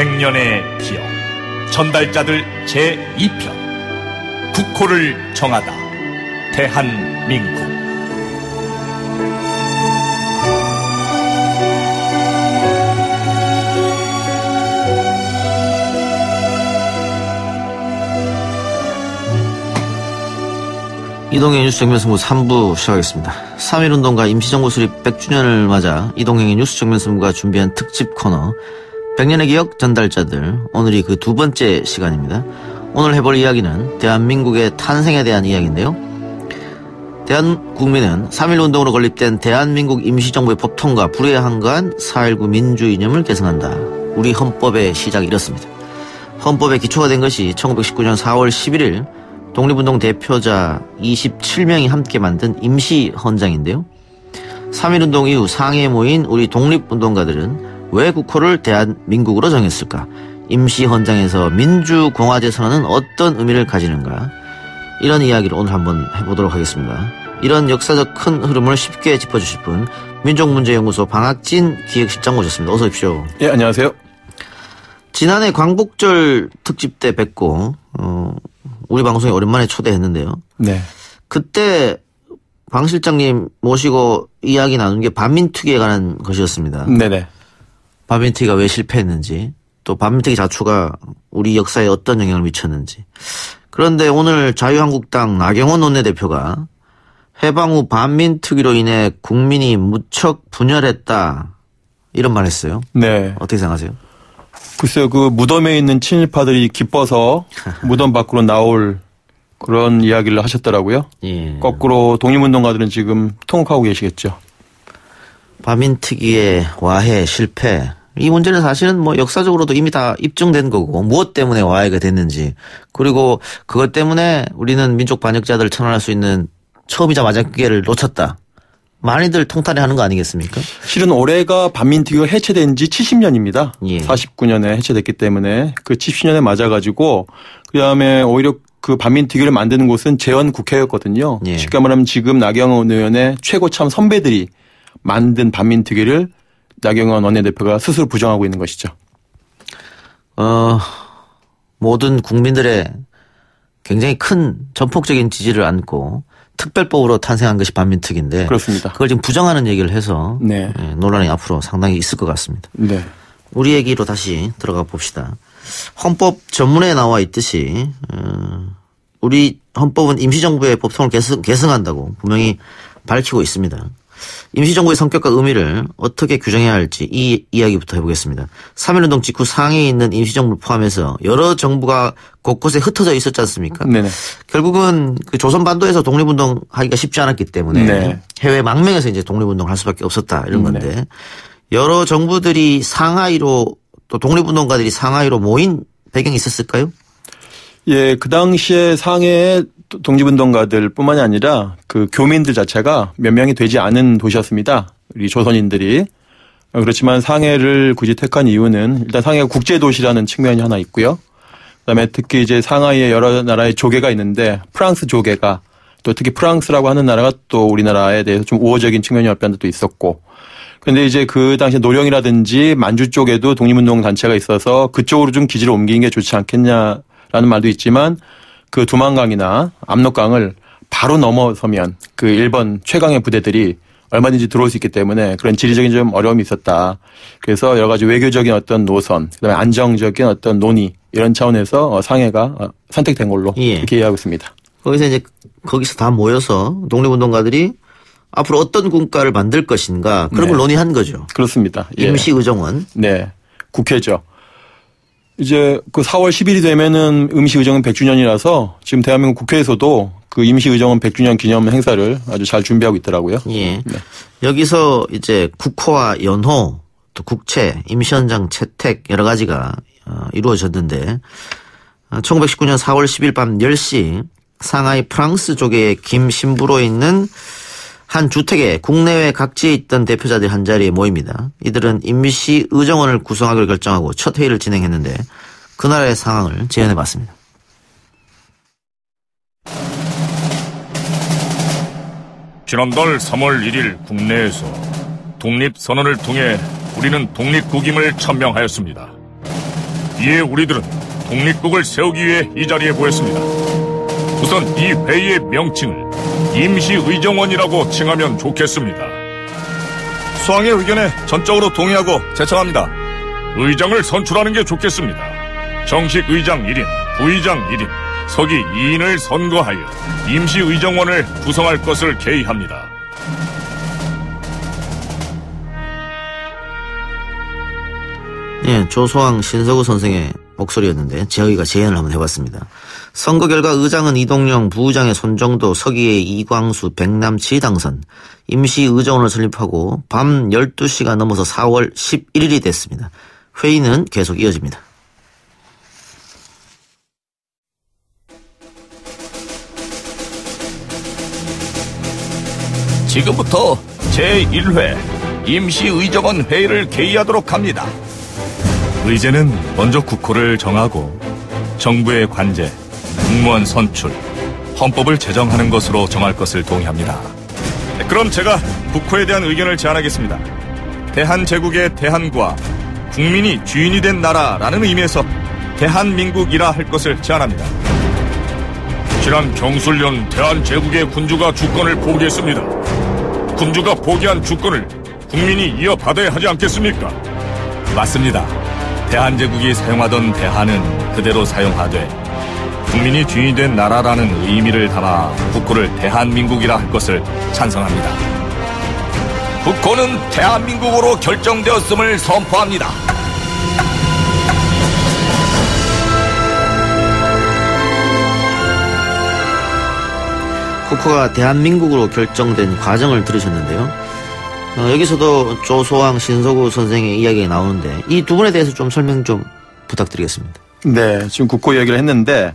백년의 기억 전달자들 제2편 국호를 정하다 대한민국. 이동형의 뉴스 정면승부 3부 시작하겠습니다. 3.1운동과 임시정부 수립 100주년을 맞아 이동형의 뉴스 정면승부가 준비한 특집 코너 백년의 기억 전달자들, 오늘이 그 두 번째 시간입니다. 오늘 해볼 이야기는 대한민국의 탄생에 대한 이야기인데요. 대한국민은 3.1운동으로 건립된 대한민국 임시정부의 법 통과 불의에 한가한 4.19 민주 이념을 계승한다. 우리 헌법의 시작이 이렇습니다. 헌법의 기초가 된 것이 1919년 4월 11일 독립운동 대표자 27명이 함께 만든 임시헌장인데요. 3.1운동 이후 상해에 모인 우리 독립운동가들은 왜 국호를 대한민국으로 정했을까? 임시헌장에서 민주공화제 선언은 어떤 의미를 가지는가? 이런 이야기를 오늘 한번 해보도록 하겠습니다. 이런 역사적 큰 흐름을 쉽게 짚어주실 분, 민족문제연구소 방학진 기획실장 모셨습니다. 어서 오십시오. 예, 안녕하세요. 지난해 광복절 특집 때 뵙고 우리 방송에 오랜만에 초대했는데요. 네. 그때 방 실장님 모시고 이야기 나눈 게 반민특위에 관한 것이었습니다. 네네. 반민특위가 왜 실패했는지, 또 반민특위 자초가 우리 역사에 어떤 영향을 미쳤는지. 그런데 오늘 자유한국당 나경원 원내대표가 해방 후 반민특위로 인해 국민이 무척 분열했다, 이런 말 했어요. 네. 어떻게 생각하세요? 글쎄요, 그 무덤에 있는 친일파들이 기뻐서 무덤 밖으로 나올 그런 이야기를 하셨더라고요. 예. 거꾸로 독립운동가들은 지금 통곡하고 계시겠죠. 반민특위의 와해, 실패. 이 문제는 사실은 뭐 역사적으로도 이미 다 입증된 거고, 무엇 때문에 와해가 됐는지, 그리고 그것 때문에 우리는 민족 반역자들을 처단할 수 있는 처음이자 마지막 기회를 놓쳤다. 많이들 통탄해 하는 거 아니겠습니까? 실은 올해가 반민특위가 해체된 지 70년입니다. 예. 49년에 해체됐기 때문에 그 70년에 맞아가지고 그다음에 오히려 그 반민특위를 만드는 곳은 재헌국회였거든요. 예. 쉽게 말하면 지금 나경원 의원의 최고참 선배들이 만든 반민특위를 나경원 원내대표가 스스로 부정하고 있는 것이죠. 모든 국민들의 굉장히 큰 전폭적인 지지를 안고 특별법으로 탄생한 것이 반민특위인데, 그렇습니다. 그걸 지금 부정하는 얘기를 해서 네. 논란이 앞으로 상당히 있을 것 같습니다. 네. 우리 얘기로 다시 들어가 봅시다. 헌법 전문에 나와 있듯이 우리 헌법은 임시정부의 법통을 계승한다고 분명히 밝히고 있습니다. 임시정부의 성격과 의미를 어떻게 규정해야 할지 이 이야기부터 해보겠습니다. 3.1운동 직후 상해에 있는 임시정부를 포함해서 여러 정부가 곳곳에 흩어져 있었지 않습니까? 네네. 결국은 그 조선반도에서 독립운동 하기가 쉽지 않았기 때문에 네. 해외 망명에서 이제 독립운동을 할 수밖에 없었다, 이런 건데, 네. 여러 정부들이 상하이로, 또 독립운동가들이 상하이로 모인 배경이 있었을까요? 예, 그 당시에 상해에 독립운동가들 뿐만이 아니라 그 교민들 자체가 몇 명이 되지 않은 도시였습니다. 우리 조선인들이. 그렇지만 상해를 굳이 택한 이유는 일단 상해가 국제도시라는 측면이 하나 있고요. 그다음에 특히 이제 상하이에 여러 나라의 조계가 있는데 프랑스 조계가, 또 특히 프랑스라고 하는 나라가 또 우리나라에 대해서 좀 우호적인 측면이 어떤 데도 있었고. 그런데 이제 그 당시 노령이라든지 만주 쪽에도 독립운동 단체가 있어서 그쪽으로 좀 기지를 옮기는 게 좋지 않겠냐라는 말도 있지만, 그 두만강이나 압록강을 바로 넘어서면 그 일본 최강의 부대들이 얼마든지 들어올 수 있기 때문에 그런 지리적인 좀 어려움이 있었다. 그래서 여러 가지 외교적인 어떤 노선, 그다음에 안정적인 어떤 논의, 이런 차원에서 상해가 선택된 걸로 이렇게 이해하고 있습니다. 거기서 다 모여서 독립운동가들이 앞으로 어떤 국가를 만들 것인가, 그런 걸 논의한 거죠. 그렇습니다. 예. 임시의정원. 네. 국회죠. 이제 그 4월 10일이 되면은 임시의정은 100주년이라서 지금 대한민국 국회에서도 그 임시의정은 100주년 기념 행사를 아주 잘 준비하고 있더라고요. 예. 네. 여기서 이제 국호와 연호, 또 국채, 임시헌장 채택 여러 가지가 이루어졌는데, 1919년 4월 10일 밤 10시 상하이 프랑스 조계의 김 신부로에 있는 한 주택에 국내외 각지에 있던 대표자들이 한자리에 모입니다. 이들은 임시의정원을 구성하기로 결정하고 첫 회의를 진행했는데, 그날의 상황을 재현해봤습니다. 지난달 3월 1일 국내에서 독립선언을 통해 우리는 독립국임을 천명하였습니다. 이에 우리들은 독립국을 세우기 위해 이 자리에 모였습니다. 우선 이 회의의 명칭을 임시의정원이라고 칭하면 좋겠습니다. 수왕의 의견에 전적으로 동의하고 제청합니다. 의장을 선출하는 게 좋겠습니다. 정식 의장 1인, 부의장 1인, 서기 2인을 선거하여 임시의정원을 구성할 것을 계의합니다. 예, 조소왕 신서구 선생의 목소리였는데 저희가 재연을 한번 해봤습니다. 선거 결과 의장은 이동영, 부의장의 손정도, 서기의 이광수, 백남치 당선, 임시의정원을 설립하고 밤 12시가 넘어서 4월 11일이 됐습니다. 회의는 계속 이어집니다. 지금부터 제1회 임시의정원 회의를 개의하도록 합니다. 의제는 먼저 국호를 정하고 정부의 관제, 공무원 선출, 헌법을 제정하는 것으로 정할 것을 동의합니다. 그럼 제가 국호에 대한 의견을 제안하겠습니다. 대한제국의 대한과 국민이 주인이 된 나라라는 의미에서 대한민국이라 할 것을 제안합니다. 지난 경술련 대한제국의 군주가 주권을 포기했습니다. 군주가 포기한 주권을 국민이 이어받아야 하지 않겠습니까? 맞습니다. 대한제국이 사용하던 대한은 그대로 사용하되 국민이 주인이 된 나라라는 의미를 담아 국호를 대한민국이라 할 것을 찬성합니다. 국호는 대한민국으로 결정되었음을 선포합니다. 국호가 대한민국으로 결정된 과정을 들으셨는데요. 여기서도 조소왕, 신서구 선생의 이야기가 나오는데 이 두 분에 대해서 좀 설명 좀 부탁드리겠습니다. 네, 지금 국호 얘기를 했는데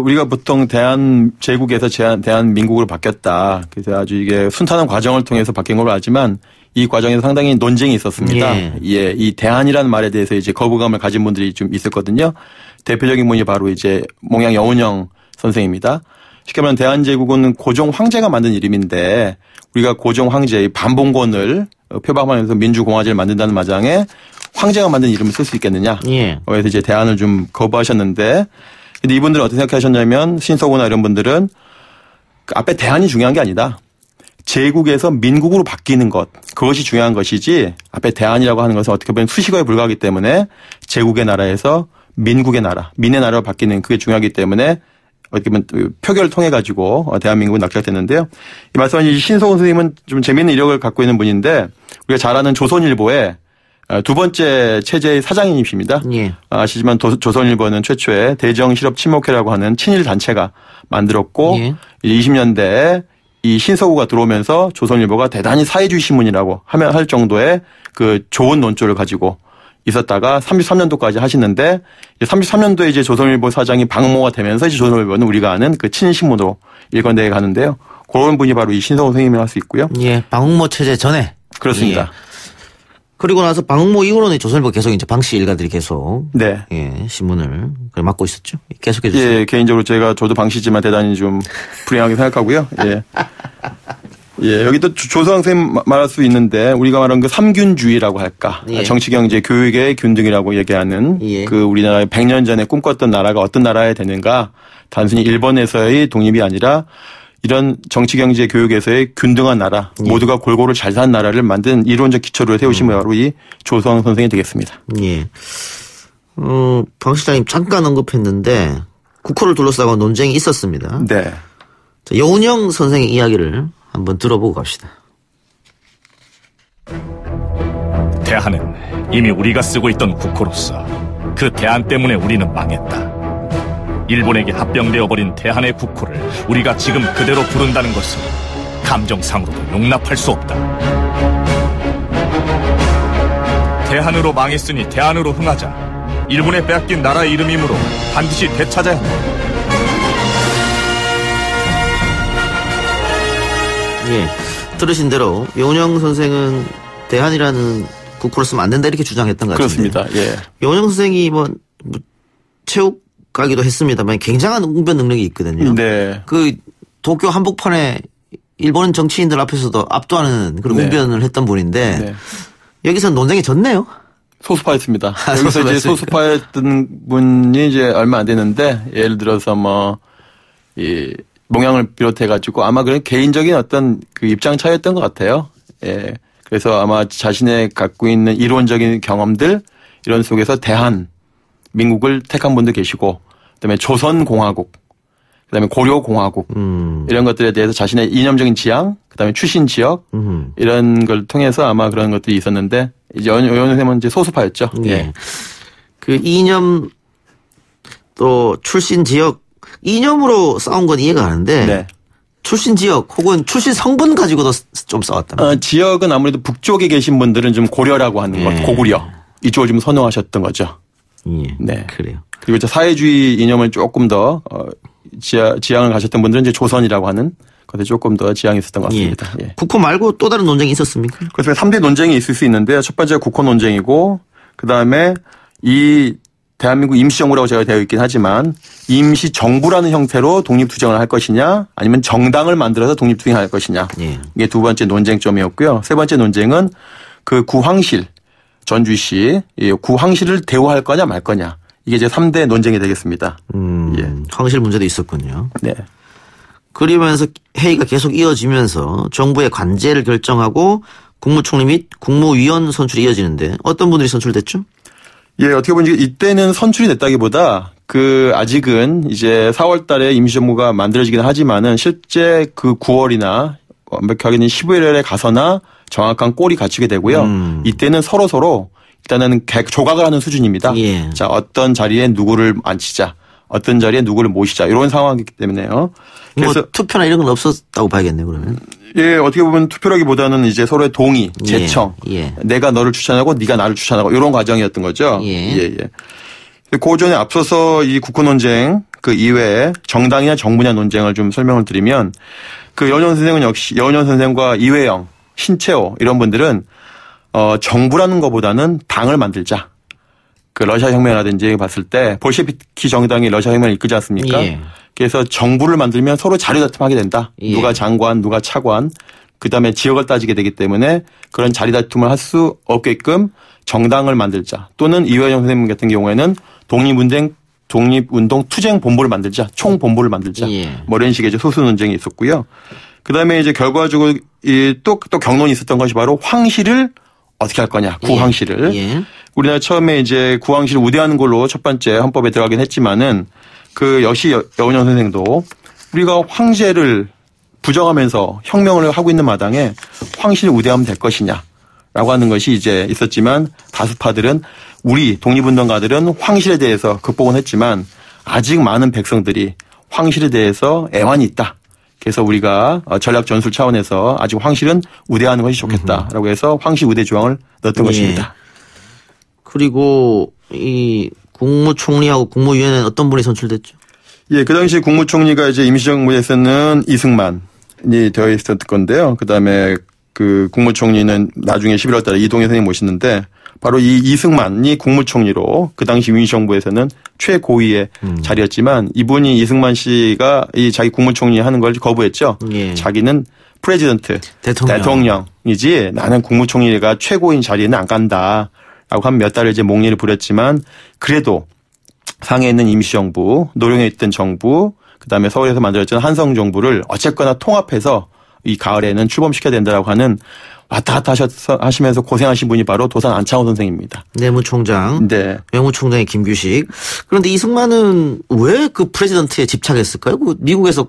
우리가 보통 대한제국에서 대한민국으로 바뀌었다. 그래서 아주 이게 순탄한 과정을 통해서 바뀐 걸로 알지만 이 과정에서 상당히 논쟁이 있었습니다. 예. 예, 이 대한이라는 말에 대해서 이제 거부감을 가진 분들이 좀 있었거든요. 대표적인 분이 바로 이제 몽양 영운영 선생입니다. 쉽게 말하면 대한제국은 고종 황제가 만든 이름인데 우리가 고종 황제의 반봉건을 표방하면서 민주공화제를 만든다는 마장에 황제가 만든 이름을 쓸 수 있겠느냐. 예. 그래서 이제 대안을 좀 거부하셨는데 근데 이분들은 어떻게 생각하셨냐면 신서구나 이런 분들은 그 앞에 대안이 중요한 게 아니다. 제국에서 민국으로 바뀌는 것 그것이 중요한 것이지 앞에 대안이라고 하는 것은 어떻게 보면 수식어에 불과하기 때문에 제국의 나라에서 민국의 나라, 민의 나라로 바뀌는 그게 중요하기 때문에 어떻게 보면 표결을 통해 가지고 대한민국은 낙찰됐는데요. 이 말씀하신 신서구 선생님은 좀 재미있는 이력을 갖고 있는 분인데 우리가 잘 아는 조선일보의 두 번째 체제의 사장님이십니다. 예. 아시지만 조선일보는 최초의 대정실업친목회라고 하는 친일 단체가 만들었고 예. 20년대에 이 신서구가 들어오면서 조선일보가 대단히 사회주의 신문이라고 할 정도의 그 좋은 논조를 가지고 있었다가 33년도까지 하시는데 33년도에 이제 조선일보 사장이 박모가 되면서 이제 조선일보는 우리가 아는 그 친일신문으로 일관되게 가는데요. 그런 분이 바로 이 신서구 선생님이 할 수 있고요. 예, 방흑모 체제 전에. 그렇습니다. 예. 그리고 나서 방흑모 이후로는 조선일보 계속 이제 방씨 일가들이 계속 네. 예, 신문을 맡고 있었죠. 계속해 주세요. 예, 개인적으로 저도 방씨지만 대단히 좀 불행하게 생각하고요. 예. 예, 여기 또 조소왕 선생님 말할 수 있는데 우리가 말하는 그 삼균주의라고 할까. 예. 정치, 경제, 교육의 균등이라고 얘기하는 예. 그 우리나라의 100년 전에 꿈꿨던 나라가 어떤 나라에 되는가. 단순히 일본에서의 독립이 아니라 이런 정치, 경제, 교육에서의 균등한 나라, 예. 모두가 골고루 잘 사는 나라를 만든 이론적 기초를 세우신 바로 이 조소왕 선생이 되겠습니다. 예. 방 시장님 잠깐 언급했는데 국호를 둘러싸고 논쟁이 있었습니다. 네. 자, 여운영 선생의 이야기를 한번 들어보고 갑시다. 대한은 이미 우리가 쓰고 있던 국호로서 그 대한 때문에 우리는 망했다. 일본에게 합병되어 버린 대한의 국호를 우리가 지금 그대로 부른다는 것은 감정상으로도 용납할 수 없다. 대한으로 망했으니 대한으로 흥하자. 일본에 빼앗긴 나라의 이름이므로 반드시 되찾아야 한다. 예. 들으신 대로 여운영 선생은 대한이라는 국호를 쓰면 안 된다 이렇게 주장했던 것 같은데. 그렇습니다. 예. 여운영 선생이 뭐 체육 가기도 했습니다만 굉장한 웅변 능력이 있거든요. 네. 그 도쿄 한복판에 일본 정치인들 앞에서도 압도하는 그런 네. 웅변을 했던 분인데 네. 여기서 논쟁이 졌네요. 소수파였습니다. 여기서 이제 소수파였던 분이 이제 얼마 안 됐는데, 예를 들어서 이 몽양을 비롯해가지고 아마 그런 개인적인 어떤 그 입장 차이였던 것 같아요. 예. 그래서 아마 자신의 갖고 있는 이론적인 경험들, 이런 속에서 대한민국을 택한 분도 계시고, 그다음에 조선공화국, 그다음에 고려공화국, 이런 것들에 대해서 자신의 이념적인 지향, 그다음에 출신 지역, 이런 걸 통해서 아마 그런 것들이 있었는데, 이제 연 선생님은 이제 소수파였죠. 예. 그 이념 또 출신 지역, 이념으로 싸운 건 이해가 가는데, 네. 출신 지역 혹은 출신 성분 가지고도 좀 싸웠다. 지역은 아무래도 북쪽에 계신 분들은 좀 고려라고 하는 것, 고구려. 이쪽을 좀 선호하셨던 거죠. 예. 네. 그래요. 그리고 이제 사회주의 이념을 조금 더 지향을 가셨던 분들은 이제 조선이라고 하는 것에 조금 더 지향이 있었던 것 같습니다. 예. 국호 말고 또 다른 논쟁이 있었습니까? 그래서 3대 논쟁이 있을 수 있는데요. 첫 번째가 국호 논쟁이고, 그 다음에 이 대한민국 임시정부라고 제가 되어 있긴 하지만 임시정부라는 형태로 독립투쟁을 할 것이냐, 아니면 정당을 만들어서 독립투쟁을 할 것이냐. 예. 이게 두 번째 논쟁점이었고요. 세 번째 논쟁은 그 구황실, 전주시, 구황실을 대우할 거냐 말 거냐. 이게 이제 3대 논쟁이 되겠습니다. 예. 황실 문제도 있었군요. 네. 그러면서 회의가 계속 이어지면서 정부의 관제를 결정하고 국무총리 및 국무위원 선출이 이어지는데 어떤 분들이 선출됐죠? 예, 어떻게 보면 이때는 선출이 됐다기보다 아직은 이제 4월 달에 임시정부가 만들어지긴 하지만은 실제 그 9월이나 완벽하게는 15일에 가서나 정확한 꼴이 갖추게 되고요. 이때는 서로 일단은 조각을 하는 수준입니다. 예. 자, 어떤 자리에 누구를 앉히자, 어떤 자리에 누구를 모시자, 이런 상황이기 때문에요. 그래서 투표나 이런 건 없었다고 봐야겠네요, 그러면. 예, 어떻게 보면 투표라기보다는 이제 서로의 동의, 제청, 예. 내가 너를 추천하고 네가 나를 추천하고 이런 과정이었던 거죠. 예. 그 전에 앞서서 이 국호 논쟁 그 이외에 정당이냐 정부냐 논쟁을 좀 설명을 드리면, 그 여운현 선생은 역시 여운현 선생과 이회영, 신채호 이런 분들은 정부라는 것보다는 당을 만들자. 그 러시아 혁명이라든지 봤을 때 볼셰비키 정당이 러시아 혁명을 이끌지 않습니까? 예. 그래서 정부를 만들면 서로 자료 다툼하게 된다. 예. 누가 장관, 누가 차관, 그다음에 지역을 따지게 되기 때문에 그런 자리 다툼을 할 수 없게끔 정당을 만들자. 또는 이회영 선생님 같은 경우에는 독립운동 투쟁 본부를 만들자. 총 본부를 만들자. 예. 뭐 이런 식의 이제 소수 논쟁이 있었고요. 그다음에 이제 결과적으로 또 경론이 있었던 것이 바로 황실을 어떻게 할 거냐. 구황실을. 예. 우리나라 처음에 이제 구황실을 우대하는 걸로 첫 번째 헌법에 들어가긴 했지만은 그 역시 여운현 선생도 우리가 황제를 부정하면서 혁명을 하고 있는 마당에 황실을 우대하면 될 것이냐라고 하는 것이 이제 있었지만, 다수파들은 우리 독립운동가들은 황실에 대해서 극복은 했지만 아직 많은 백성들이 황실에 대해서 애환이 있다. 그래서 우리가 전략 전술 차원에서 아직 황실은 우대하는 것이 좋겠다라고 해서 황실 우대 조항을 넣었던 것입니다. 그리고 이 국무총리하고 국무위원회는 어떤 분이 선출됐죠? 예, 그 당시 국무총리가 이제 임시정부에서는 이승만이 되어 있었던 건데요. 그다음에 그 국무총리는 나중에 11월 달에 이동현 선생님 모시는데, 바로 이 이승만이 국무총리로 그 당시 임시정부에서는 최고위의 자리였지만, 이분이 이승만 씨가 이 자기 국무총리 하는 걸 거부했죠. 예. 자기는 프레지던트 대통령이지 나는 국무총리가 최고인 자리에는 안 간다. 라고 한 몇 달을 이제 목리를 부렸지만, 그래도 상해에 있는 임시정부, 노령에 있던 정부, 그다음에 서울에서 만들어졌던 한성정부를 어쨌거나 통합해서 이 가을에는 출범시켜야 된다라고 하는 왔다 갔다 하시면서 고생하신 분이 바로 도산 안창호 선생입니다. 내무총장, 네. 외무총장의 김규식. 그런데 이승만은 왜 그 프레지던트에 집착했을까요? 그 미국에서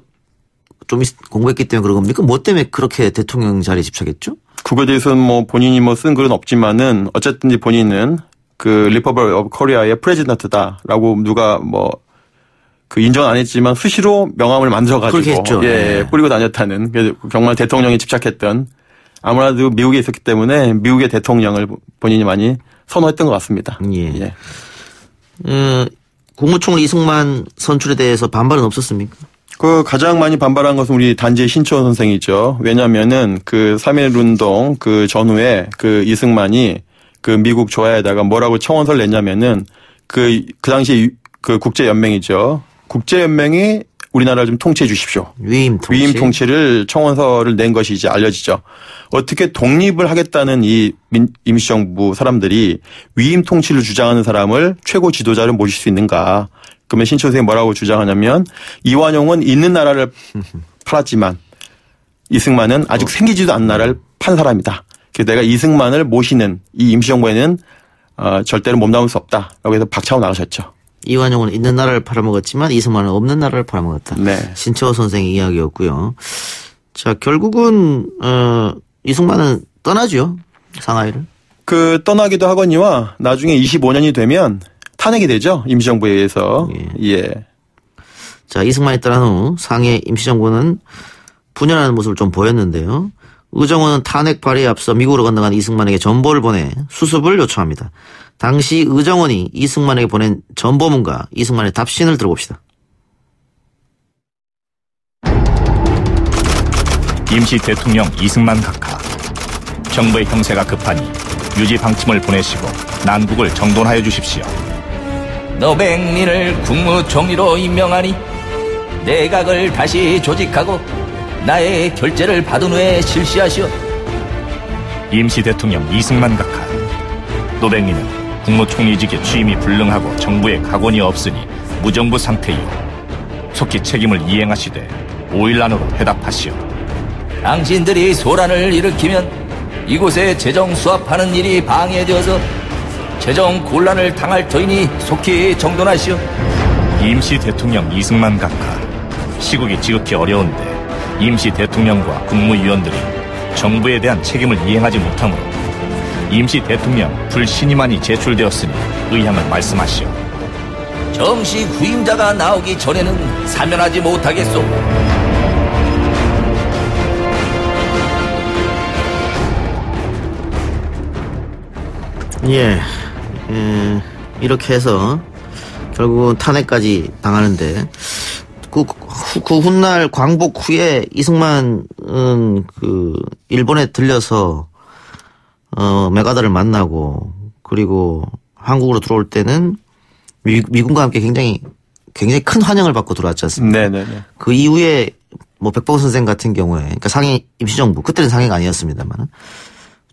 좀 공부했기 때문에 그런 겁니까? 뭐 때문에 그렇게 대통령 자리에 집착했죠? 그거에 대해서는 뭐 본인이 뭐 쓴 글은 없지만은 어쨌든 본인은 그 리퍼블릭 오브 코리아의 프레지던트다라고 누가 뭐 그 인정 안 했지만 수시로 명함을 만들어가지고 그렇게 했죠. 예, 뿌리고 다녔다는, 정말 대통령에 집착했던, 아무래도 미국에 있었기 때문에 미국의 대통령을 본인이 많이 선호했던 것 같습니다. 예. 국무총리 이승만 선출에 대해서 반발은 없었습니까? 그 가장 많이 반발한 것은 우리 단지의 신초원 선생이죠. 왜냐면은 그 3.1운동 그 전후에 그 이승만이 그 미국 조야에다가 뭐라고 청원서를 냈냐면은 그 당시 그 국제연맹이죠. 국제연맹이 우리나라를 좀 통치해 주십시오. 위임 통치. 위임 통치를 청원서를 낸 것이 이제 알려지죠. 어떻게 독립을 하겠다는 이 임시정부 사람들이 위임 통치를 주장하는 사람을 최고 지도자를 모실 수 있는가. 그러면 신철 선생님이 뭐라고 주장하냐면 이완용은 있는 나라를 팔았지만 이승만은 아직 생기지도 않은 나라를 판 사람이다. 그래서 내가 이승만을 모시는 이 임시정부에는 절대로 몸담을 수 없다라고 해서 박차고 나가셨죠. 이완용은 있는 나라를 팔아먹었지만 이승만은 없는 나라를 팔아먹었다. 네. 신채호 선생의 이야기였고요. 자, 결국은 이승만은 떠나죠. 상하이를. 그 떠나기도 하거니와 나중에 25년이 되면 탄핵이 되죠. 임시정부에 의해서. 예. 자, 이승만이 떠난 후 상해 임시정부는 분열하는 모습을 좀 보였는데요. 의정원은 탄핵 발의에 앞서 미국으로 건너간 이승만에게 전보를 보내 수습을 요청합니다. 당시 의정원이 이승만에게 보낸 전보문과 이승만의 답신을 들어봅시다. 임시 대통령 이승만 각하. 정부의 형세가 급하니 유지 방침을 보내시고 난국을 정돈하여 주십시오. 노백민을 국무총리로 임명하니 내각을 다시 조직하고 나의 결재를 받은 후에 실시하시오. 임시 대통령 이승만 각하. 노백민은 국무총리직에 취임이 불능하고 정부에 각원이 없으니 무정부 상태이요. 속히 책임을 이행하시되 5일 안으로 해답하시오. 당신들이 소란을 일으키면 이곳에 재정 수합하는 일이 방해되어서 재정 곤란을 당할 터이니 속히 정돈하시오. 임시 대통령 이승만 각하. 시국이 지극히 어려운데 임시 대통령과 국무위원들이 정부에 대한 책임을 이행하지 못하므로 임시 대통령 불신임안이 제출되었으니 의향을 말씀하시오. 정식 후임자가 나오기 전에는 사면하지 못하겠소. 예. 이렇게 해서 결국은 탄핵까지 당하는데 그 훗날 광복 후에 이승만은 일본에 들려서 메가더를 만나고 그리고 한국으로 들어올 때는 미군과 함께 굉장히 큰 환영을 받고 들어왔지 않습니까? 네네네. 그 이후에 뭐 백범 선생 같은 경우에 그러니까 상해 임시정부 그때는 상해가 아니었습니다만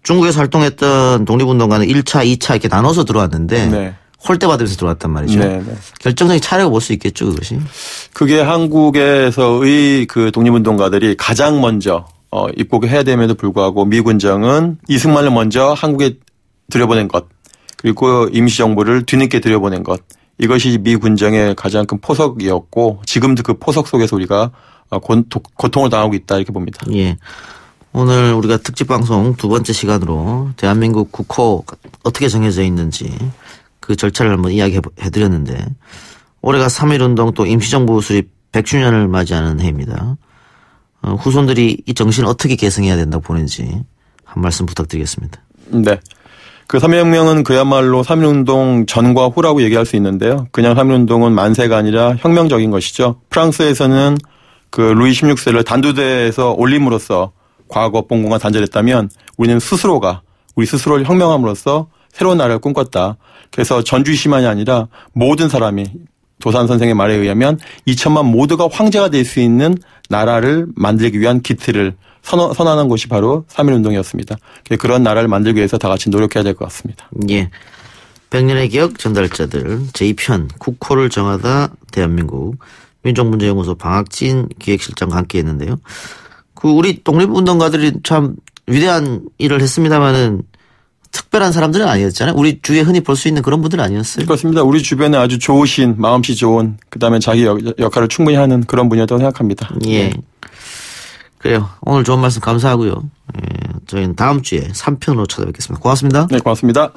중국에서 활동했던 독립운동가는 1차, 2차 이렇게 나눠서 들어왔는데 네. 홀대받으면서 들어왔단 말이죠. 네네. 결정적인 차이라고 볼 수 있겠죠, 그것이. 그게 한국에서의 그 독립운동가들이 가장 먼저 입국을 해야 됨에도 불구하고 미군정은 이승만을 먼저 한국에 들여보낸 것 그리고 임시정부를 뒤늦게 들여보낸 것 이것이 미군정의 가장 큰 포석이었고 지금도 그 포석 속에서 우리가 고통을 당하고 있다 이렇게 봅니다. 예. 오늘 우리가 특집 방송 두 번째 시간으로 대한민국 국호 어떻게 정해져 있는지 그 절차를 한번 이야기해드렸는데 올해가 3.1운동 또 임시정부 수립 100주년을 맞이하는 해입니다. 후손들이 이 정신을 어떻게 계승해야 된다고 보는지 한 말씀 부탁드리겠습니다. 네. 그 3.1혁명은 그야말로 3.1운동 전과 후라고 얘기할 수 있는데요. 그냥 3.1운동은 만세가 아니라 혁명적인 것이죠. 프랑스에서는 그 루이 16세를 단두대에서 올림으로써 과거 봉건과 단절했다면 우리는 우리 스스로를 혁명함으로써 새로운 나라를 꿈꿨다. 그래서 전주시만이 아니라 모든 사람이 도산 선생의 말에 의하면 2천만 모두가 황제가 될 수 있는 나라를 만들기 위한 기틀을 선언한 것이 바로 3.1운동이었습니다. 그런 나라를 만들기 위해서 다 같이 노력해야 될 것 같습니다. 예. 100년의 기억 전달자들 제2편 국호를 정하다 대한민국 민족문제연구소 방학진 기획실장과 함께 했는데요. 우리 독립운동가들이 참 위대한 일을 했습니다마는 특별한 사람들은 아니었잖아요. 우리 주위에 흔히 볼 수 있는 그런 분들은 아니었어요. 그렇습니다. 우리 주변에 아주 좋으신, 마음씨 좋은, 그다음에 자기 역할을 충분히 하는 그런 분이었다고 생각합니다. 예. 그래요. 오늘 좋은 말씀 감사하고요. 예, 저희는 다음 주에 3편으로 찾아뵙겠습니다. 고맙습니다. 네, 고맙습니다.